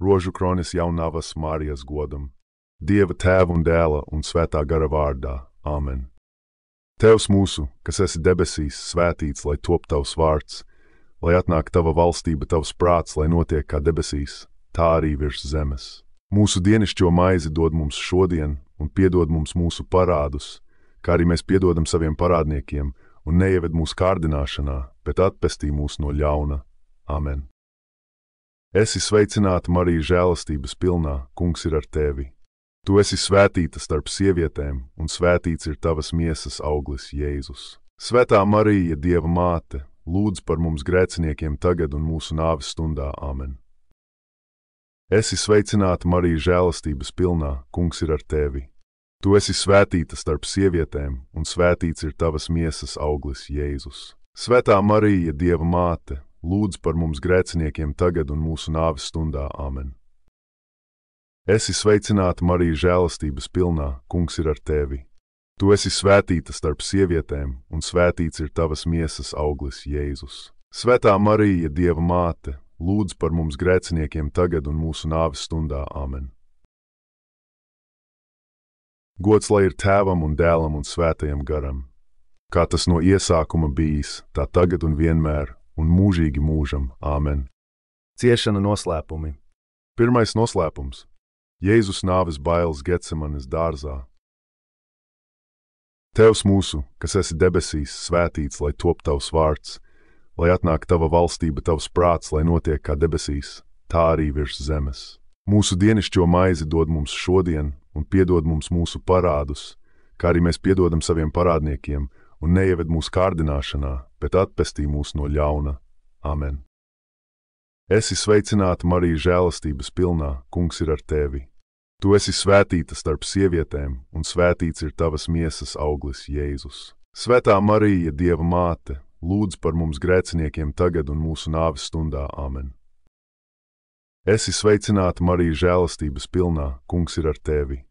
rožu kronis jaunavas Marijas godam, Dieva Tēva un Dēla un Svētā gara vārdā. Āmen. Tēvs mūsu, kas esi debesīs, svētīts, lai top tavs vārds, lai atnāk tava valstība, tavs prāts, lai notiek kā debesīs, tā arī virs zemes. Mūsu dienascho maizi dod mums šodien un piedod mums mūsu parādus, kā arī mēs piedodam saviem parādniekiem, un neieved mūsu kārdināšanā, bet atpestī mūs no ļauna. Amen. Esi sveicināta, Marija, žēlastības pilnā, Kungs ir ar tevi. Tu esi svētīta starp sievietēm, un svētīts ir tavas miesas auglis, Jēzus. Svētā Marija, Dieva māte, lūdz par mums grēciniekiem tagad un mūsu nāves stundā. Amen. Esi sveicināta, Marija, žēlastības pilnā, Kungs ir ar tevi. Tu esi svētīta starp sievietēm, un svētīts ir tavas miesas auglis, Jēzus. Svētā Marija, Dieva māte, lūdz par mums grēciniekiem tagad un mūsu nāves stundā. Amen. Esi sveicināta, Marija, žēlastības pilnā, Kungs ir ar tevi. Tu esi svētīta starp sievietēm, un svētīts ir tavas miesas auglis, Jēzus. Svētā Marija, Dieva māte, lūdz par mums grēciniekiem tagad un mūsu nāves stundā. Amen. Gods lai ir Tēvam un Dēlam un Svētajam garam, kā tas no iesākuma bijis, tā tagad un vienmēr, un mūžīgi mūžam. Āmen. Ciešana noslēpumi. Pirmais noslēpums. Jēzus nāves bailes Getsemanes dārzā. Tēvs mūsu, kas esi debesīs, svētīts, lai top tavs vārds, lai atnāk tava valstība, tavs prāts, lai notiek kā debesīs, tā arī virs zemes. Mūsu dienascho maizi dod mums šodien, un piedod mums mūsu parādus, kā arī mēs piedodam saviem parādniekiem, un neieved mūsu kārdināšanā, bet atpestī mūs no ļauna. Amen. Esi sveicināta, Marija, žēlastības pilnā, Kungs ir ar tevi. Tu esi svētīta starp sievietēm, un svētīts ir tavas miesas auglis, Jēzus. Svētā Marija, Dieva māte, lūdz par mums grēciniekiem tagad un mūsu nāves stundā. Amen. Esi sveicināta, Marija, žēlastības pilnā, Kungs ir ar tevi.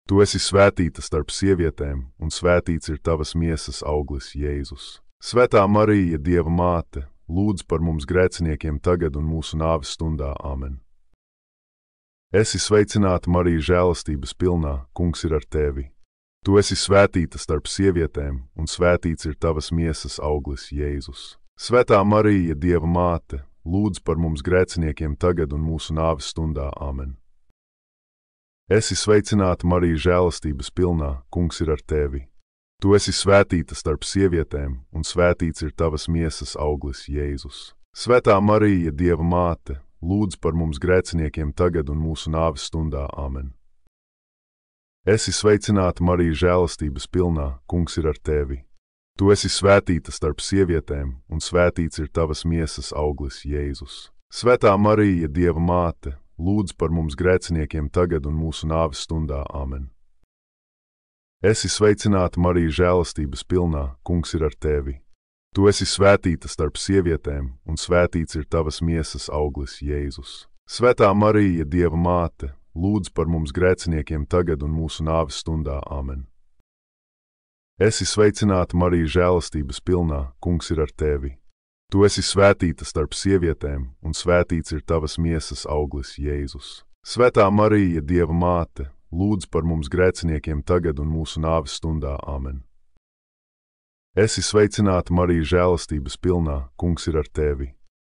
Tu esi svētīta starp sievietēm, un svētīts ir tavas miesas auglis, Jēzus. Svētā Marija, Dieva māte, lūdz par mums grēciniekiem tagad un mūsu nāves stundā. Amen. Esi sveicināta, Marija, žēlastības pilnā, Kungs ir ar tevi. Tu esi svētīta starp sievietēm, un svētīts ir tavas miesas auglis, Jēzus. Svētā Marija, Dieva māte, lūdz par mums grēciniekiem tagad un mūsu nāves stundā. Amen. Esi sveicināta, Marija, žēlastības pilnā, Kungs ir ar tevi. Tu esi svētīta starp sievietēm, un svētīts ir tavas miesas auglis, Jēzus. Svētā Marija, Dieva māte, lūdz par mums grēciniekiem tagad un mūsu nāves stundā. Amen. Esi sveicināta, Marija, žēlastības pilnā, Kungs ir ar tevi. Tu esi svētīta starp sievietēm, un svētīts ir tavas miesas auglis, Jēzus. Svētā Marija, Dieva māte, lūdz par mums grēciniekiem tagad un mūsu nāves stundā. Amen. Esi sveicināta, Marija, žēlastības pilnā, Kungs ir ar tevi. Tu esi svētīta starp sievietēm, un svētīts ir tavas miesas auglis, Jēzus. Svētā Marija, Dieva māte, lūdz par mums grēciniekiem tagad un mūsu nāves stundā. Amen. Esi sveicināta, Marija, žēlastības pilnā, Kungs ir ar tevi. Tu esi svētīta starp sievietēm, un svētīts ir tavas miesas auglis, Jēzus. Svētā Marija, Dieva māte, lūdz par mums grēciniekiem tagad un mūsu nāves stundā. Amen. Esi sveicināta, Marija, žēlastības pilnā, Kungs ir ar tevi.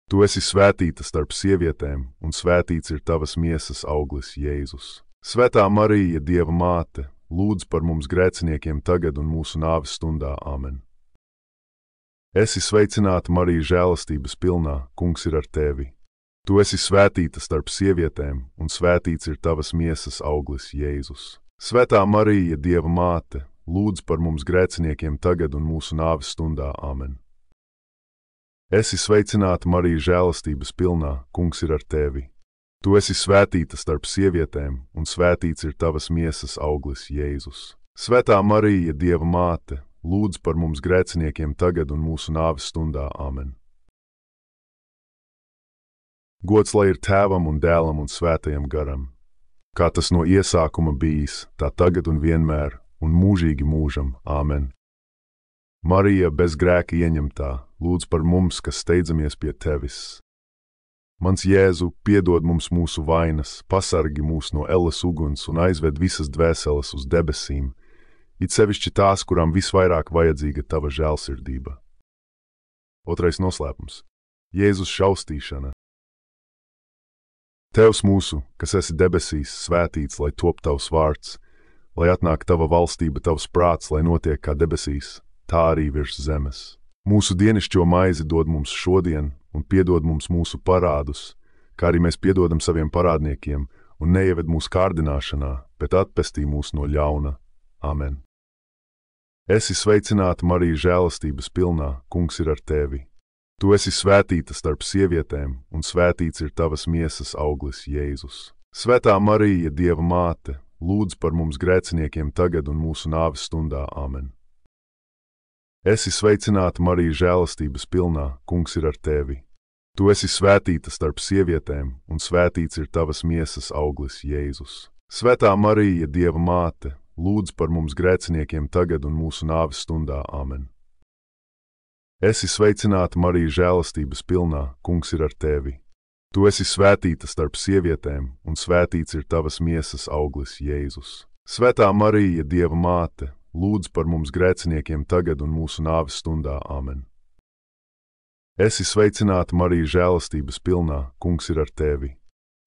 Tu esi svētīta starp sievietēm, un svētīts ir tavas miesas auglis, Jēzus. Svētā Marija, Dieva māte, lūdz par mums grēciniekiem tagad un mūsu nāves stundā. Amen. Esi sveicināta, Marija, žēlastības pilnā, Kungs ir ar tevi. Tu esi svētīta starp sievietēm, un svētīts ir tavas miesas auglis, Jēzus. Svētā Marija, Dieva māte, lūdz par mums grēciniekiem tagad un mūsu nāves stundā. Amen. Esi sveicināta, Marija, žēlastības pilnā, Kungs ir ar tevi. Tu esi svētīta starp sievietēm, un svētīts ir tavas miesas auglis, Jēzus. Svētā Marija, Dieva māte, lūdz par mums grēciniekiem tagad un mūsu nāves stundā. Amen. Gods lai ir Tēvam un Dēlam un Svētajam garam, kā tas no iesākuma bijis, tā tagad un vienmēr, un mūžīgi mūžam. Āmen. Marija bez grēka ieņemtā, lūdz par mums, kas steidzamies pie tevis. Mans Jēzu, piedod mums mūsu vainas, pasargi mūs no elles uguns un aizved visas dvēseles uz debesīm, it sevišķi tās, kurām visvairāk vajadzīga tava žēlsirdība. Otrais noslēpums – Jēzus šaustīšana. Tēvs mūsu, kas esi debesīs, svētīts, lai top tavs vārds, lai atnāk tava valstība, tavs prāts, lai notiek kā debesīs, tā arī virs zemes. Mūsu dienascho maizi dod mums šodien un piedod mums mūsu parādus, kā arī mēs piedodam saviem parādniekiem, un neieved mūsu kārdināšanā, bet atpestī mūs no ļauna. Amen. Esi sveicināta, Marija, žēlastības pilnā, Kungs ir ar tevi. Tu esi svētīta starp sievietēm, un svētīts ir tavas miesas auglis, Jēzus. Svētā Marija, Dieva māte, lūdz par mums grēciniekiem tagad un mūsu nāves stundā. Amen. Esi sveicināta, Marija, žēlastības pilnā, Kungs ir ar tevi. Tu esi svētīta starp sievietēm, un svētīts ir tavas miesas auglis, Jēzus. Svētā Marija, Dieva māte, lūdz par mums grēciniekiem tagad un mūsu nāves stundā. Amen. Esi sveicināta, Marija, žēlastības pilnā, Kungs ir ar tevi. Tu esi svētīta starp sievietēm, un svētīts ir tavas miesas auglis, Jēzus. Svētā Marija, Dieva māte, lūdz par mums grēciniekiem tagad un mūsu nāves stundā. Amen. Esi sveicināta, Marija, žēlastības pilnā, Kungs ir ar tevi.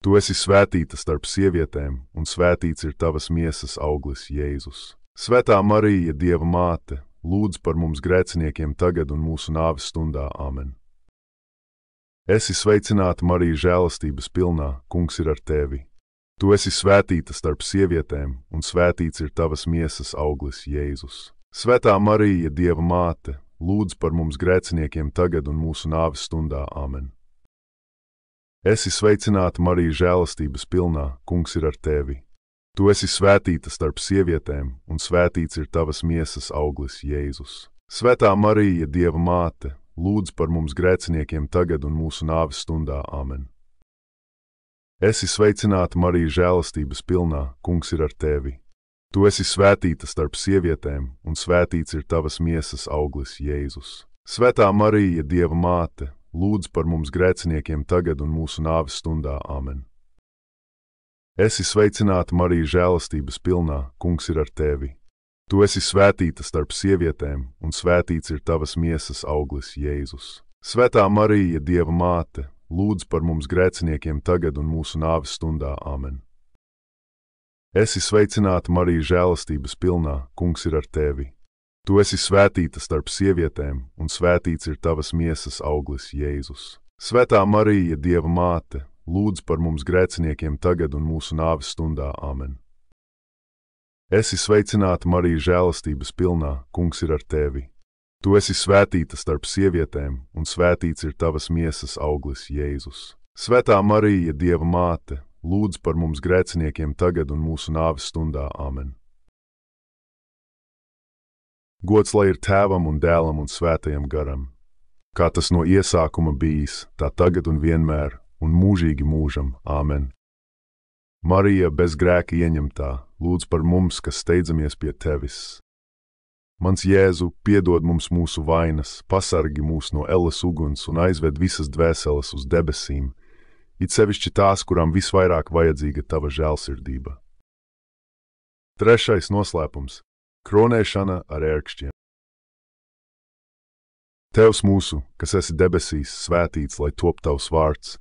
Tu esi svētīta starp sievietēm, un svētīts ir tavas miesas auglis, Jēzus. Svētā Marija, Dieva māte, lūdz par mums grēciniekiem tagad un mūsu nāves stundā. Amen. Esi sveicināta, Marija, žēlastības pilnā, Kungs ir ar tevi. Tu esi svētīta starp sievietēm, un svētīts ir tavas miesas auglis, Jēzus. Svētā Marija, Dieva māte, lūdz par mums grēciniekiem tagad un mūsu nāves stundā. Amen. Esi sveicināta, Marija, žēlastības pilnā, Kungs ir ar tevi. Tu esi svētīta starp sievietēm, un svētīts ir tavas miesas auglis, Jēzus. Svētā Marija, Dieva māte, lūdz par mums grēciniekiem tagad un mūsu nāves stundā. Amen. Esi sveicināta, Marija, žēlastības pilnā, Kungs ir ar tevi. Tu esi svētīta starp sievietēm, un svētīts ir tavas miesas auglis, Jēzus. Svētā Marija, Dieva māte, lūdz par mums grēciniekiem tagad un mūsu nāves stundā. Amen. Esi sveicināta, Marija, žēlastības pilnā, Kungs ir ar tevi. Tu esi svētīta starp sievietēm, un svētīts ir tavas miesas auglis, Jēzus. Svētā Marija, Dieva māte, lūdz par mums grēciniekiem tagad un mūsu nāves stundā. Amen. Esi sveicināta, Marija, žēlastības pilnā, Kungs ir ar tevi. Tu esi svētīta starp sievietēm, un svētīts ir tavas miesas auglis, Jēzus. Svētā Marija, Dieva māte, lūdz par mums grēciniekiem tagad un mūsu nāves stundā. Amen. Esi sveicināta, Marija, žēlastības pilnā, Kungs ir ar tevi. Tu esi svētīta starp sievietēm, un svētīts ir tavas miesas auglis, Jēzus. Svētā Marija, Dieva māte, lūdz par mums grēciniekiem tagad un mūsu nāves stundā. Amen. Gods lai ir Tēvam un Dēlam un Svētajam garam, kā tas no iesākuma bijis, tā tagad un vienmēr, un mūžīgi mūžam. Amen. Marija, bez grēka ieņemtā, lūdz par mums, kas steidzamies pie tevis. Mans Jēzu, piedod mums mūsu vainas, pasargi mūs no elles uguns un aizved visas dvēseles uz debesīm, it sevišķi tās, kurām visvairāk vajadzīga tava žēlsirdība. Trešais noslēpums – kronēšana ar ērkšķiem. Tēvs mūsu, kas esi debesīs, svētīts, lai top tavs vārds,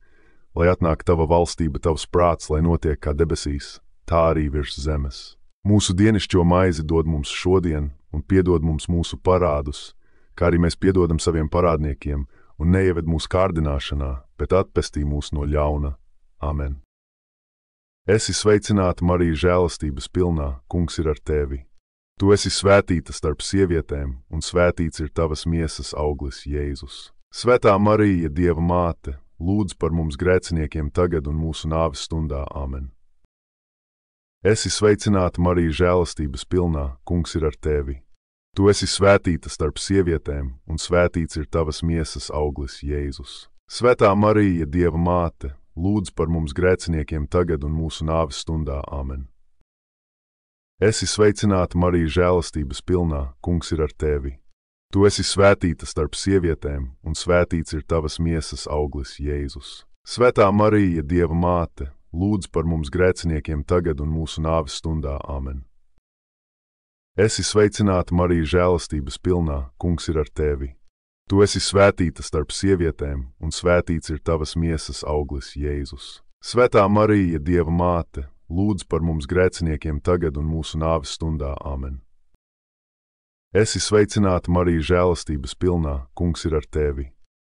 lai atnāk tava valstība, tavs prāts, lai notiek kā debesīs, tā arī virs zemes. Mūsu dienascho maizi dod mums šodien, un piedod mums mūsu parādus, kā arī mēs piedodam saviem parādniekiem, un neieved mūsu kārdināšanā, bet atpestī mūs no ļauna. Amen. Esi sveicināta, Marija, žēlastības pilnā, Kungs ir ar tevi. Tu esi svētīta starp sievietēm, un svētīts ir tavas miesas auglis, Jēzus. Svētā Marija, Dieva māte, lūdz par mums grēciniekiem tagad un mūsu nāves stundā. Amen. Esi sveicināta, Marija, žēlastības pilnā, Kungs ir ar tevi. Tu esi svētīta starp sievietēm, un svētīts ir tavas miesas auglis, Jēzus. Svētā Marija, Dieva māte, lūdz par mums grēciniekiem tagad un mūsu nāves stundā. Amen. Esi sveicināta, Marija, žēlastības pilnā, Kungs ir ar tevi. Tu esi svētīta starp sievietēm, un svētīts ir tavas miesas auglis, Jēzus. Svētā Marija, Dieva māte, lūdz par mums grēciniekiem tagad un mūsu nāves stundā. Āmen. Esi sveicināta, Marija, žēlastības pilnā, Kungs ir ar tevi. Tu esi svētīta starp sievietēm, un svētīts ir tavas miesas auglis, Jēzus. Svētā Marija, Dieva māte, lūdz par mums grēciniekiem tagad un mūsu nāves stundā. Āmen. Esi sveicināta, Marija, žēlastības pilnā, Kungs ir ar tevi.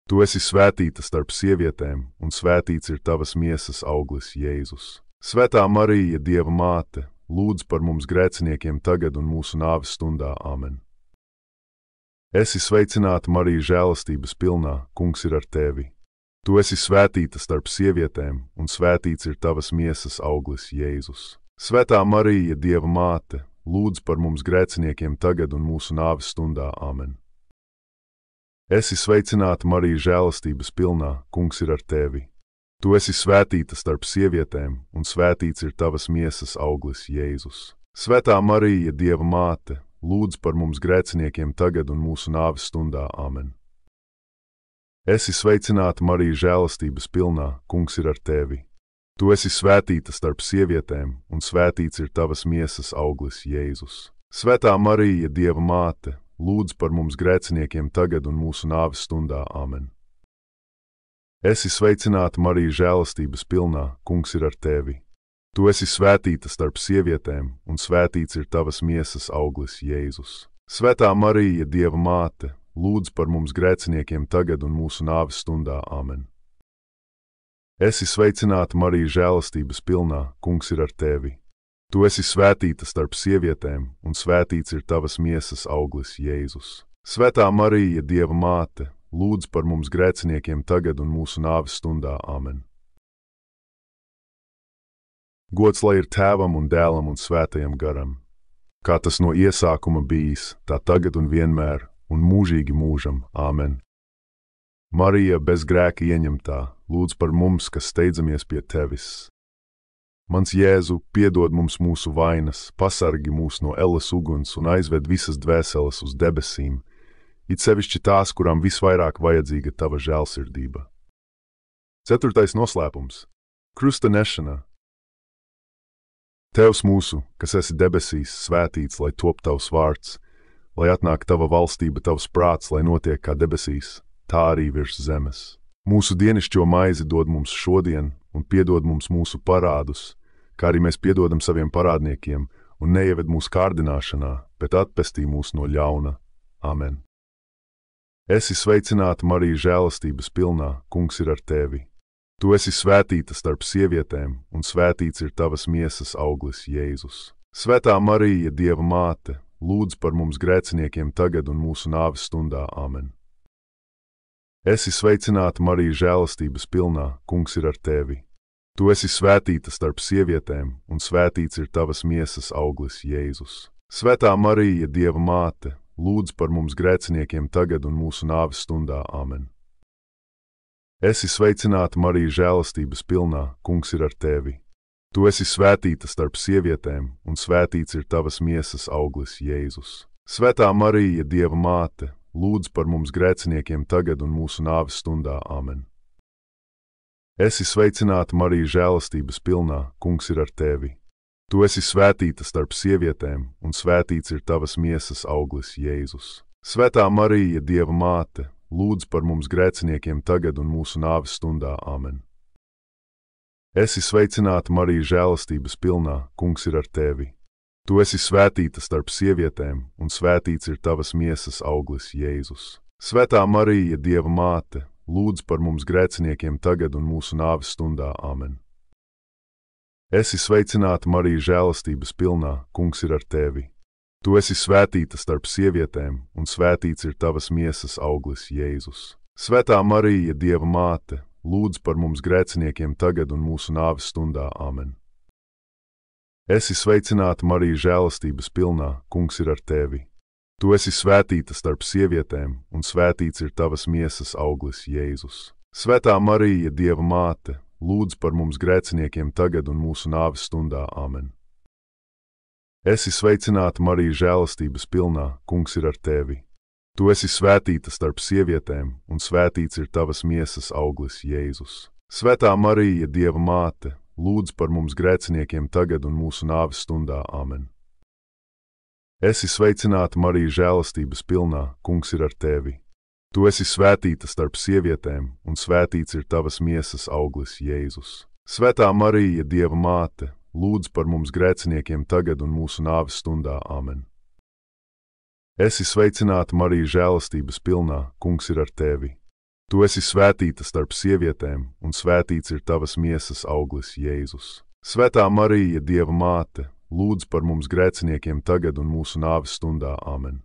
Tu esi svētīta starp sievietēm, un svētīts ir tavas miesas auglis, Jēzus. Svētā Marija, Dieva māte, lūdz par mums grēciniekiem tagad un mūsu nāves stundā. Āmen. Esi sveicināta, Marija, žēlastības pilnā, Kungs ir ar tevi. Tu esi svētīta starp sievietēm, un svētīts ir tavas miesas auglis, Jēzus. Svētā Marija, Dieva māte, lūdz par mums grēciniekiem tagad un mūsu nāves stundā. Āmen. Esi sveicināta, Marija, žēlastības pilnā, Kungs ir ar tevi. Tu esi svētīta starp sievietēm, un svētīts ir tavas miesas auglis, Jēzus. Svētā Marija, Dieva māte, lūdz par mums grēciniekiem tagad un mūsu nāves stundā. Āmen. Esi sveicināta, Marija, žēlastības pilnā, Kungs ir ar tevi. Tu esi svētīta starp sievietēm, un svētīts ir tavas miesas auglis, Jēzus. Svētā Marija, Dieva māte, lūdz par mums grēciniekiem tagad un mūsu nāves stundā. Āmen. Esi sveicināta, Marija, žēlastības pilnā, Kungs ir ar tevi. Tu esi svētīta starp sievietēm, un svētīts ir tavas miesas auglis, Jēzus. Svētā Marija, Dieva māte, lūdz par mums grēciniekiem tagad un mūsu nāves stundā. Āmen. Esi sveicināta, Marija, žēlastības pilnā, Kungs ir ar tevi. Tu esi svētīta starp sievietēm, un svētīts ir tavas miesas auglis, Jēzus. Svētā Marija, Dieva māte, lūdz par mums grēciniekiem tagad un mūsu nāves stundā. Āmen. Gods lai ir Tēvam un Dēlam un Svētajam garam, kā tas no iesākuma bijis, tā tagad un vienmēr, un mūžīgi mūžam. Āmen. Marija, bez grēka ieņemtā, lūdz par mums, kas steidzamies pie tevis. Mans Jēzu, piedod mums mūsu vainas, pasargi mūs no elles uguns un aizved visas dvēseles uz debesīm, it sevišķi tās, kurām visvairāk vajadzīga tava žēlsirdība. 4. noslēpums – krusta nešana. Tēvs mūsu, kas esi debesīs, svētīts, lai top tavs vārds, lai atnāk tava valstība, tavs prāts, lai notiek kā debesīs, tā arī virs zemes. Mūsu dienascho maizi dod mums šodien, un piedod mums mūsu parādus, kā arī mēs piedodam saviem parādniekiem, un neieved mūsu kārdināšanā, bet atpestī mūs no ļauna. Amen. Esi sveicināta, Marija, žēlastības pilnā, Kungs ir ar tevi. Tu esi svētīta starp sievietēm, un svētīts ir tavas miesas auglis, Jēzus. Svētā Marija, Dieva māte, lūdz par mums grēciniekiem tagad un mūsu nāves stundā. Amen. Esi sveicināta, Marija, žēlastības pilnā, Kungs ir ar tevi. Tu esi svētīta starp sievietēm, un svētīts ir tavas miesas auglis, Jēzus. Svētā Marija, Dieva māte, lūdz par mums grēciniekiem tagad un mūsu nāves stundā. Āmen. Esi sveicināta, Marija, žēlastības pilnā, Kungs ir ar tevi. Tu esi svētīta starp sievietēm, un svētīts ir tavas miesas auglis, Jēzus. Svētā Marija, Dieva māte, lūdz par mums grēciniekiem tagad un mūsu nāves stundā. Āmen. Esi sveicināta, Marija, žēlastības pilnā, Kungs ir ar tevi. Tu esi svētīta starp sievietēm, un svētīts ir tavas miesas auglis, Jēzus. Svētā Marija, Dieva māte, lūdz par mums grēciniekiem tagad un mūsu nāves stundā. Āmen. Esi sveicināta, Marija, žēlastības pilnā, Kungs ir ar tevi. Tu esi svētīta starp sievietēm, un svētīts ir tavas miesas auglis, Jēzus. Svētā Marija, Dieva māte, lūdz par mums grēciniekiem tagad un mūsu nāves stundā. Āmen. Esi sveicināta, Marija, žēlastības pilnā, Kungs ir ar tevi. Tu esi svētīta starp sievietēm, un svētīts ir tavas miesas auglis, Jēzus. Svētā Marija, Dieva māte, lūdz par mums grēciniekiem tagad un mūsu nāves stundā. Āmen. Esi sveicināta, Marija, žēlastības pilnā, Kungs ir ar tevi. Tu esi svētīta starp sievietēm, un svētīts ir tavas miesas auglis, Jēzus. Svētā Marija, Dieva māte, lūdz par mums grēciniekiem tagad un mūsu nāves stundā. Āmen. Esi sveicināta, Marija, žēlastības pilnā, Kungs ir ar tevi. Tu esi svētīta starp sievietēm, un svētīts ir tavas miesas auglis, Jēzus. Svētā Marija, Dieva māte, lūdz par mums grēciniekiem tagad un mūsu nāves stundā. Āmen. Esi sveicināta, Marija, žēlastības pilnā, Kungs ir ar tevi. Tu esi svētīta starp sievietēm, un svētīts ir tavas miesas auglis, Jēzus. Svētā Marija, Dieva māte, lūdz par mums grēciniekiem tagad un mūsu nāves stundā. Āmen. Esi sveicināta, Marija, žēlastības pilnā, Kungs ir ar tevi. Tu esi svētīta starp sievietēm, un svētīts ir tavas miesas auglis, Jēzus. Svētā Marija, Dieva māte, lūdz par mums grēciniekiem tagad un mūsu nāves stundā. Āmen.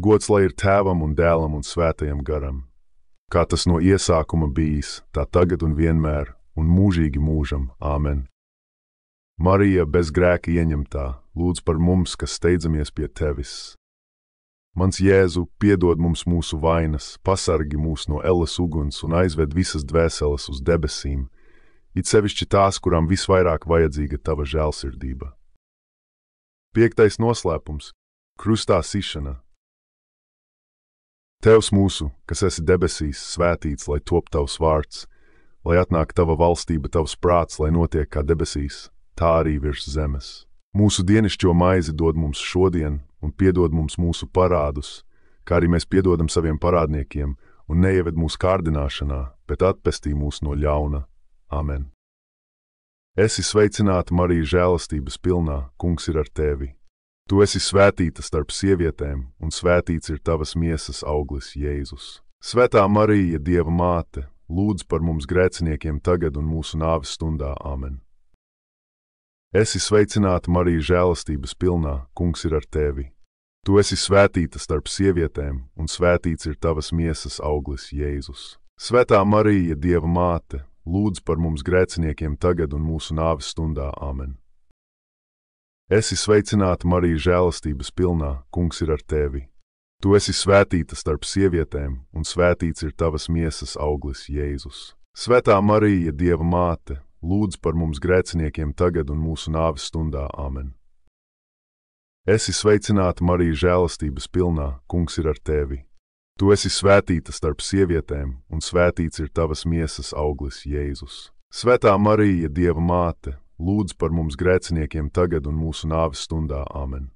Gods lai ir Tēvam un Dēlam un Svētajam garam, kā tas no iesākuma bijis, tā tagad un vienmēr, un mūžīgi mūžam. Āmen. Marija, bez grēka ieņemtā, lūdz par mums, kas steidzamies pie tevis. Mans Jēzu, piedod mums mūsu vainas, pasargi mūs no elles uguns un aizved visas dvēseles uz debesīm, it sevišķi tās, kurām visvairāk vajadzīga tava žēlsirdība. 5. noslēpums – krustā sišana. Tevs mūsu, kas esi debesīs, svētīts, lai top tavs vārds, lai atnāk tava valstība, tavs prāts, lai notiek kā debesīs, tā arī virs zemes. Mūsu dienišķo maizi dod mums šodien, un piedod mums mūsu parādus, kā arī mēs piedodam saviem parādniekiem, un neieved mūsu kārdināšanā, bet atpestī mūs no ļauna. Amen. Esi sveicināta, Marija, žēlastības pilnā, Kungs ir ar tevi. Tu esi svētīta starp sievietēm, un svētīts ir tavas miesas auglis, Jēzus. Svētā Marija, Dieva māte, lūdz par mums grēciniekiem tagad un mūsu nāves stundā. Amen. Esi sveicināta, Marija, žēlastības pilnā, Kungs ir ar tevi. Tu esi svētīta starp sievietēm, un svētīts ir tavas miesas auglis, Jēzus. Svētā Marija, Dieva māte, lūdz par mums grēciniekiem tagad un mūsu nāves stundā. Amen. Esi sveicināta, Marija, žēlastības pilnā, Kungs ir ar tevi. Tu esi svētīta starp sievietēm, un svētīts ir tavas miesas auglis, Jēzus. Svētā Marija, Dieva māte, lūdz par mums grēciniekiem tagad un mūsu nāves stundā. Amen. Esi sveicināta, Marija, žēlastības pilnā, Kungs ir ar tevi. Tu esi svētīta starp sievietēm, un svētīts ir tavas miesas auglis, Jēzus. Svētā Marija, Dieva māte, lūdz par mums grēciniekiem tagad un mūsu nāves stundā. Amen.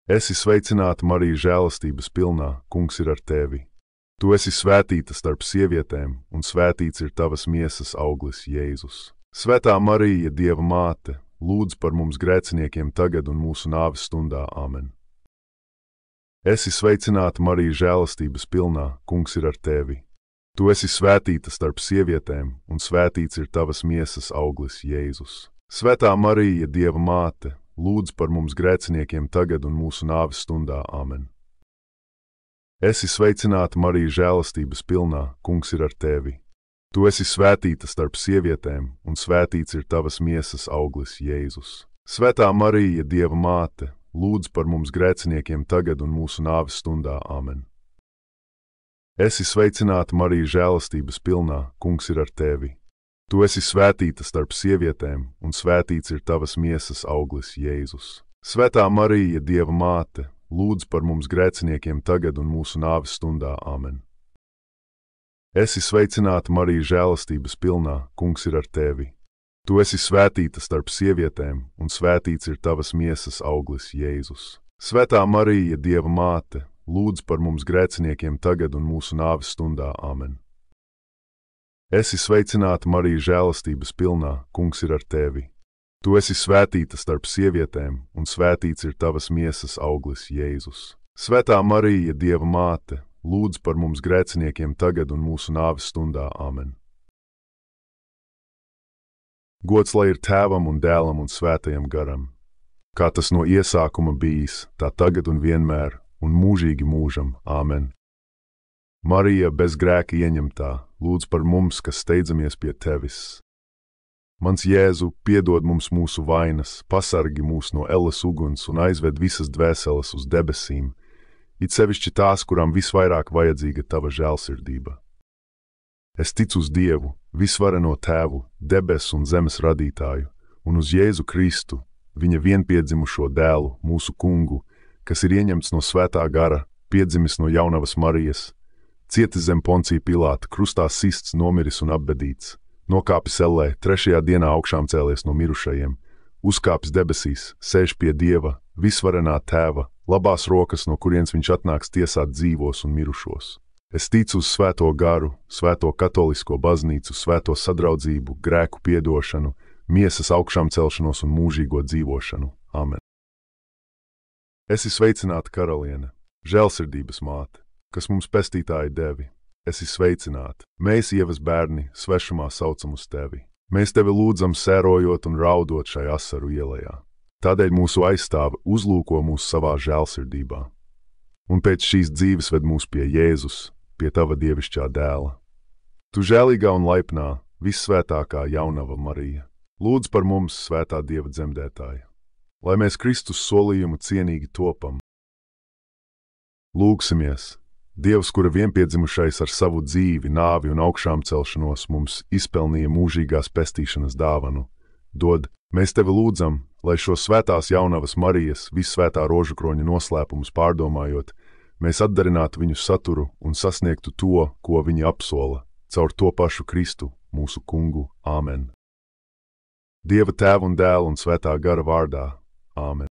Esi sveicināta, Marija, žēlastības pilnā, Kungs ir ar tevi. Tu esi svētīta starp sievietēm, un svētīts ir tavas miesas auglis, Jēzus. Svētā Marija, Dieva māte, lūdz par mums grēciniekiem tagad un mūsu nāves stundā. Amen. Esi sveicināta, Marija, žēlastības pilnā, Kungs ir ar tevi. Tu esi svētīta starp sievietēm, un svētīts ir tavas miesas auglis, Jēzus. Svētā Marija, Dieva māte, lūdz par mums grēciniekiem tagad un mūsu nāves stundā. Amen. Esi sveicināta, Marija, žēlastības pilnā, Kungs ir ar tevi. Tu esi svētīta starp sievietēm, un svētīts ir tavas miesas auglis, Jēzus. Svētā Marija, Dieva māte, lūdz par mums grēciniekiem tagad un mūsu nāves stundā. Amen. Esi sveicināta, Marija, žēlastības pilnā, Kungs ir ar tevi. Tu esi svētīta starp sievietēm, un svētīts ir tavas miesas auglis, Jēzus. Svētā Marija, Dieva māte, lūdz par mums grēciniekiem tagad un mūsu nāves stundā. Amen. Esi sveicināta, Marija, žēlastības pilnā, Kungs ir ar tevi. Tu esi svētīta starp sievietēm, un svētīts ir tavas miesas auglis, Jēzus. Svētā Marija, Dieva māte, lūdz par mums grēciniekiem tagad un mūsu nāves stundā. Amen. Esi sveicināta, Marija, žēlastības pilnā, Kungs ir ar tevi. Tu esi svētīta starp sievietēm, un svētīts ir tavas miesas auglis, Jēzus. Svētā Marija, Dieva māte, lūdz par mums grēciniekiem tagad un mūsu nāves stundā. Amen. Gods lai ir Tēvam un Dēlam un Svētajam garam, kā tas no iesākuma bijis, tā tagad un vienmēr, un mūžīgi mūžam. Āmen. Marija, bez grēka ieņemtā, lūdz par mums, kas steidzamies pie tevis. Mans Jēzu, piedod mums mūsu vainas, pasargi mūs no elles uguns un aizved visas dvēseles uz debesīm, it sevišķi tās, kurām visvairāk vajadzīga tava žēlsirdība. Es ticu uz Dievu, visvareno Tēvu, debesu un zemes radītāju, un uz Jēzu Kristu, viņa vienpiedzimušo dēlu, mūsu kungu, kas ir ieņemts no svētā gara, piedzimis no jaunavas Marijas, cietis zem Poncija Pilāta, krustā sists, nomiris un apbedīts, nokāpis ellē, 3. dienā augšām cēlies no mirušajiem, uzkāpis debesīs, sēž pie Dieva, visvarenā Tēva, labās rokas, no kurienes viņš atnāks tiesāt dzīvos un mirušos. Es ticu uz Svēto garu, Svēto katolisko baznīcu, Svēto sadraudzību, grēku piedošanu, miesas augšām celšanos un mūžīgo dzīvošanu. Amen. Esi sveicināta, karaliene, žēlsirdības māte, kas mums pestītāji devi. Esi sveicināta, mēs Ievas bērni, svešumā saucam uz tevi. Mēs tevi lūdzam, sērojot un raudot šai asaru ielējā. Tādēļ mūsu aizstāve uzlūko mūs savā žēlsirdībā. Un pēc šīs dzīves ved mūs pie Jēzus, pie tava dievišķā dēla. Tu žēlīgā un laipnā, vissvētākā jaunava Marija, lūdz par mums, svētā Dieva dzemdētāja, lai mēs Kristus solījumu cienīgi topam. Lūgsimies! Dievs, kura vienpiedzimušais ar savu dzīvi, nāvi un augšām celšanos mums izpelnīja mūžīgās pestīšanas dāvanu, dod, mēs tevi lūdzam, lai šo svētās jaunavas Marijas, vissvētā rožukroņa noslēpumus pārdomājot, mēs atdarinātu viņu saturu un sasniegtu to, ko viņi apsola, caur to pašu Kristu, mūsu kungu. Āmen. Dieva Tēva un Dēla un Svētā gara vārdā. Āmen.